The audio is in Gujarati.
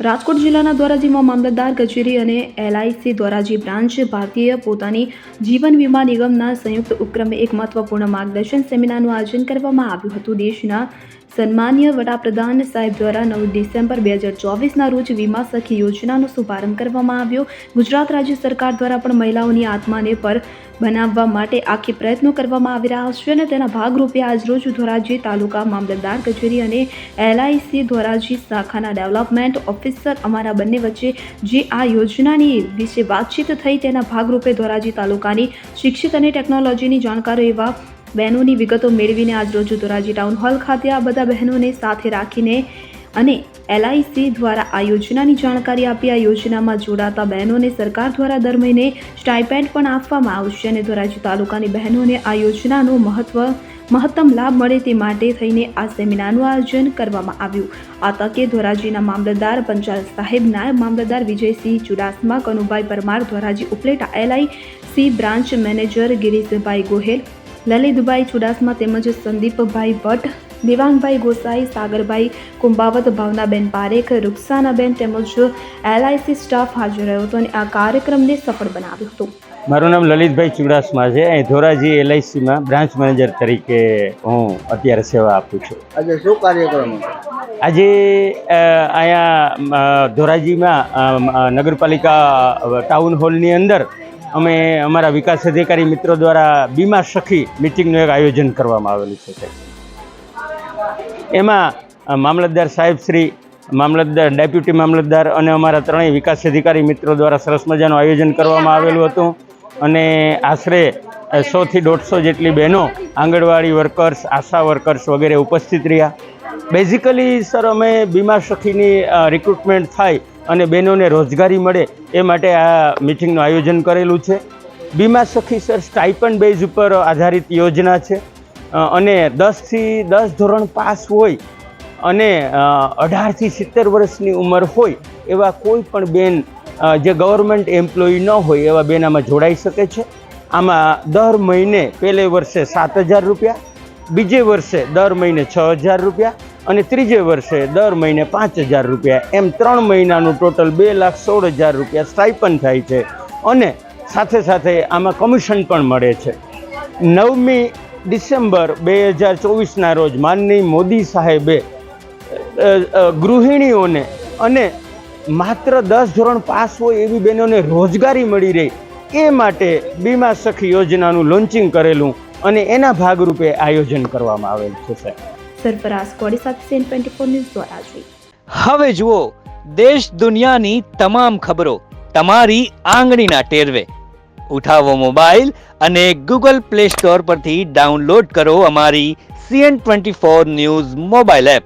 રાજકોટ જિલ્લાના ધોરાજીમાં મામલતદાર કચેરી અને LIC ધોરાજી બ્રાન્ચ ભારતીય પોતાની જીવન વીમા નિગમના સંયુક્ત ઉપક્રમે એક મહત્વપૂર્ણ માર્ગદર્શન સેમિનારનું આયોજન કરવામાં આવ્યું હતું. દેશના સન્માનીય વડાપ્રધાન સાહેબ દ્વારા 9 ડિસેમ્બર 2024ના રોજ વીમા સખી યોજનાનો શુભારંભ કરવામાં આવ્યો. ગુજરાત રાજ્ય સરકાર દ્વારા પણ મહિલાઓની આત્માને પર બનાવવા માટે આખી પ્રયત્નો કરવામાં આવી રહ્યા છે અને તેના ભાગરૂપે આજરોજ ધોરાજી તાલુકા મામલતદાર કચેરી અને LIC ધોરાજી શાખાના ડેવલપમેન્ટ ઓફિસર અમારા બંને વચ્ચે જે આ યોજનાની વિશે વાતચીત થઈ તેના ભાગરૂપે ધોરાજી તાલુકાની શિક્ષિત અને ટેકનોલોજીની જાણકારો એવા બહેનોની વિગતો મેળવીને આજરોજ ધોરાજી ટાઉન હોલ ખાતે આ બધા બહેનોને સાથે રાખીને અને LIC દ્વારા આ યોજનાની જાણકારી આપી. આ યોજનામાં જોડાતા બહેનોને સરકાર દ્વારા દર મહિને સ્ટાઇપેન્ડ પણ આપવામાં આવશે અને ધોરાજી તાલુકાની બહેનોને આ યોજનાનો મહત્તમ લાભ મળે તે માટે થઈને આ સેમિનારનું આયોજન કરવામાં આવ્યું. આ તકે ધોરાજીના મામલતદાર પંચાલ સાહેબ, નાયબ મામલતદાર Vijaysinh Chudasama, Kanubhai Parmar, Dhoraji Upleta LIC branch manager Girishbhai Gohel, Lalitbhai Chudasama તેમજ સંદીપભાઈ ભટ્ટ, દેવાંગભાઈ ગોસાઈ, સાગરભાઈ કુંભાવત, ભાવનાબેન પારેખ, રૂકસાનાબેન તેમજ LIC સ્ટાફ હાજર રહ્યો હતો અને આ કાર્યક્રમને સફળ બનાવ્યો હતો. મારું નામ લલિતભાઈ ચુડાસમા છે. અહીં ધોરાજી LICમાં બ્રાન્ચ મેનેજર તરીકે હું અત્યારે સેવા આપું છું. આજે શું કાર્યક્રમ? આજે અહીંયા ધોરાજીમાં નગરપાલિકા ટાઉન હોલની અંદર અમે અમારા વિકાસ અધિકારી મિત્રો દ્વારા બીમા સખી મિટિંગનું એક આયોજન કરવામાં આવેલું છે. એમાં મામલતદાર સાહેબ શ્રી, મામલતદાર, ડેપ્યુટી મામલતદાર અને અમારા ત્રણેય વિકાસ અધિકારી મિત્રો દ્વારા સરસ મજાનું આયોજન કરવામાં આવેલું હતું અને આશરે 100 થી 150 જેટલી બહેનો, આંગણવાડી વર્કર્સ, આશા વર્કર્સ વગેરે ઉપસ્થિત રહ્યા. બેઝિકલી સર અમે બીમા સખીની રિક્રુટમેન્ટ થાય અને બહેનોને રોજગારી મળે એ માટે આ મિટિંગનું આયોજન કરેલું છે. બીમા સખી સર સ્ટાઇપન્ડ બેઝ ઉપર આધારિત યોજના છે અને 10 થી 10 ધોરણ પાસ હોય અને 18 થી 70 વર્ષની ઉંમર હોય એવા કોઈ પણ બેન જે ગવર્મેન્ટ એમ્પ્લોયી ન હોય એવા બેન આમાં જોડાઈ શકે છે. આમાં દર મહિને પહેલે વર્ષે 7,000 રૂપિયા, બીજે વર્ષે દર મહિને 6,000 રૂપિયા અને ત્રીજે વર્ષે દર મહિને 5,000 રૂપિયા, એમ 3 મહિનાનું ટોટલ 2,16,000 રૂપિયા સ્ટાઇપન્ડ થાય છે અને સાથે સાથે આમાં કમિશન પણ મળે છે. 9મી ડિસેમ્બર 2024ના રોજ માનનીય મોદી સાહેબે ગૃહિણીઓને અને માત્ર 10 ધોરણ પાસ હોય એવી બહેનોને રોજગારી મળી રહે એ માટે બીમા સખી યોજનાનું લોન્ચિંગ કરેલું અને એના ભાગરૂપે આયોજન કરવામાં આવેલ છે. સરફરાઝ કોડી સાથે CN24 ન્યૂઝ ધોરાજી. હવે જુઓ દેશ દુનિયાની તમામ ખબરો તમારી આંગળીના ટેરવે. ઉઠાવો મોબાઈલ અને Google Play Store પરથી ડાઉનલોડ કરો અમારી CN24 ન્યૂઝ મોબાઈલ એપ.